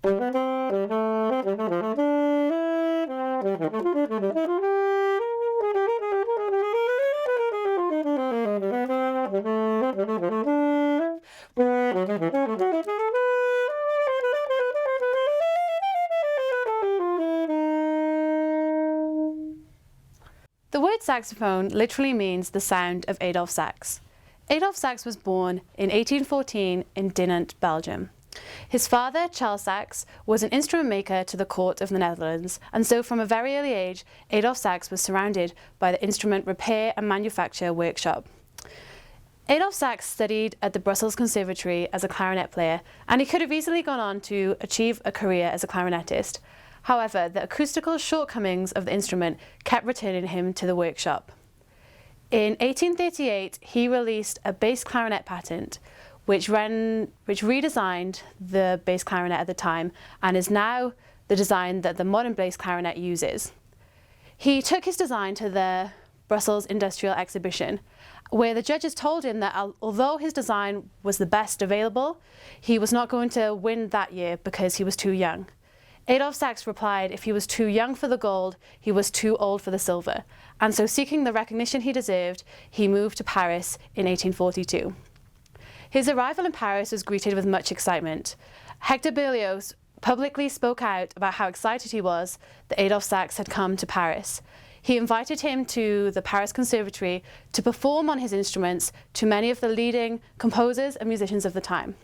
The word saxophone literally means the sound of Adolphe Sax. Adolphe Sax was born in 1814 in Dinant, Belgium. His father, Charles Sax, was an instrument maker to the court of the Netherlands, and so from a very early age, Adolphe Sax was surrounded by the instrument repair and manufacture workshop. Adolphe Sax studied at the Brussels Conservatory as a clarinet player, and he could have easily gone on to achieve a career as a clarinetist. However, the acoustical shortcomings of the instrument kept returning him to the workshop. In 1838, he released a bass clarinet patent, which redesigned the bass clarinet at the time and is now the design that the modern bass clarinet uses. He took his design to the Brussels Industrial Exhibition, where the judges told him that although his design was the best available, he was not going to win that year because he was too young. Adolphe Sax replied if he was too young for the gold, he was too old for the silver, and so seeking the recognition he deserved, he moved to Paris in 1842. His arrival in Paris was greeted with much excitement. Hector Berlioz publicly spoke out about how excited he was that Adolphe Sax had come to Paris. He invited him to the Paris Conservatory to perform on his instruments to many of the leading composers and musicians of the time.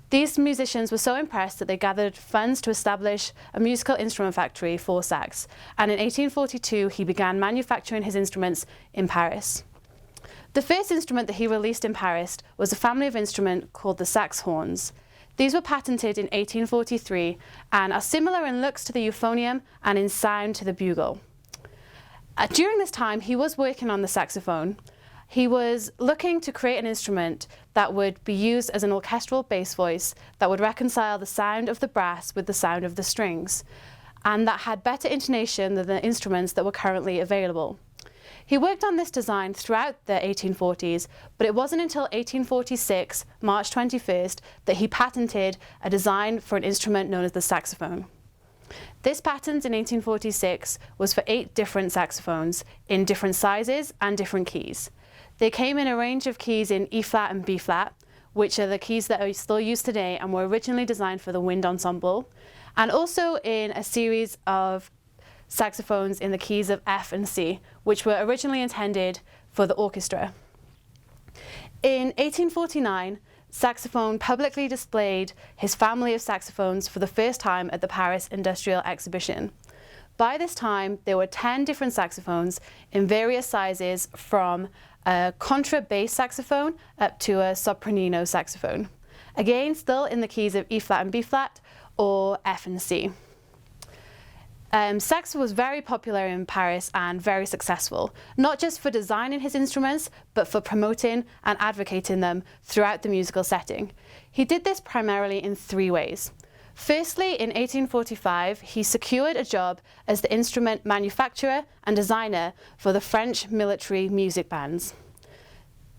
These musicians were so impressed that they gathered funds to establish a musical instrument factory for Sax, and in 1842 he began manufacturing his instruments in Paris. The first instrument that he released in Paris was a family of instruments called the sax horns. These were patented in 1843 and are similar in looks to the euphonium and in sound to the bugle. During this time, he was working on the saxophone. He was looking to create an instrument that would be used as an orchestral bass voice that would reconcile the sound of the brass with the sound of the strings, and that had better intonation than the instruments that were currently available. He worked on this design throughout the 1840s, but it wasn't until 1846, March 21st, that he patented a design for an instrument known as the saxophone. This patent in 1846 was for 8 different saxophones in different sizes and different keys. They came in a range of keys in E flat and B flat, which are the keys that are still used today and were originally designed for the wind ensemble, and also in a series of saxophones in the keys of F and C, which were originally intended for the orchestra. In 1849, Saxophone publicly displayed his family of saxophones for the first time at the Paris Industrial Exhibition. By this time, there were 10 different saxophones in various sizes, from a contrabass saxophone up to a sopranino saxophone. Again, still in the keys of E flat and B flat, or F and C. Sax was very popular in Paris and very successful, not just for designing his instruments, but for promoting and advocating them throughout the musical setting. He did this primarily in 3 ways. Firstly, in 1845, he secured a job as the instrument manufacturer and designer for the French military music bands.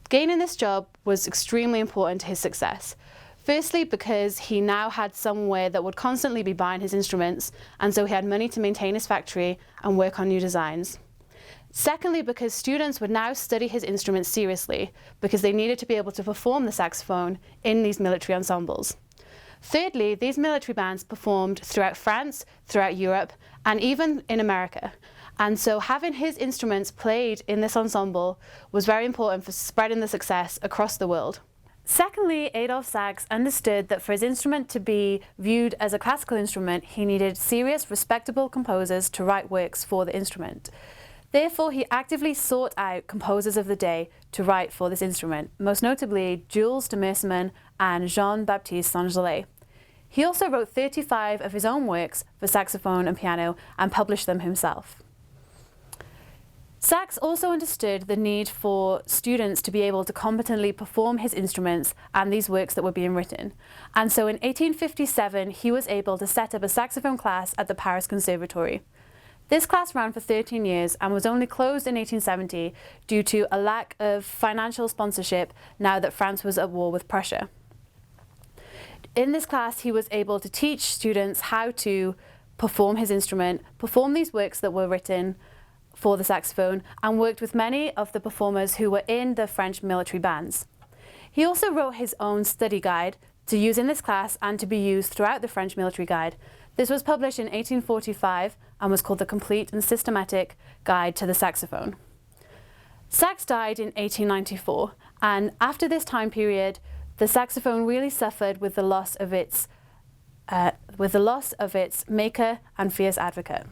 Gaining this job was extremely important to his success. Firstly, because he now had somewhere that would constantly be buying his instruments, and so he had money to maintain his factory and work on new designs. Secondly, because students would now study his instruments seriously, because they needed to be able to perform the saxophone in these military ensembles. Thirdly, these military bands performed throughout France, throughout Europe, and even in America. And so having his instruments played in this ensemble was very important for spreading the success across the world. Secondly, Adolphe Sax understood that for his instrument to be viewed as a classical instrument, he needed serious, respectable composers to write works for the instrument. Therefore, he actively sought out composers of the day to write for this instrument, most notably Jules de Meersemann and Jean-Baptiste Saint-Gelais. He also wrote 35 of his own works for saxophone and piano and published them himself. Sax also understood the need for students to be able to competently perform his instruments and these works that were being written. And so in 1857, he was able to set up a saxophone class at the Paris Conservatory. This class ran for 13 years and was only closed in 1870 due to a lack of financial sponsorship now that France was at war with Prussia. In this class, he was able to teach students how to perform his instrument, perform these works that were written for the saxophone, and worked with many of the performers who were in the French military bands. He also wrote his own study guide to use in this class and to be used throughout the French military guide. This was published in 1845 and was called the Complete and Systematic Guide to the Saxophone. Sax died in 1894, and after this time period, the saxophone really suffered with the loss of its maker and fierce advocate.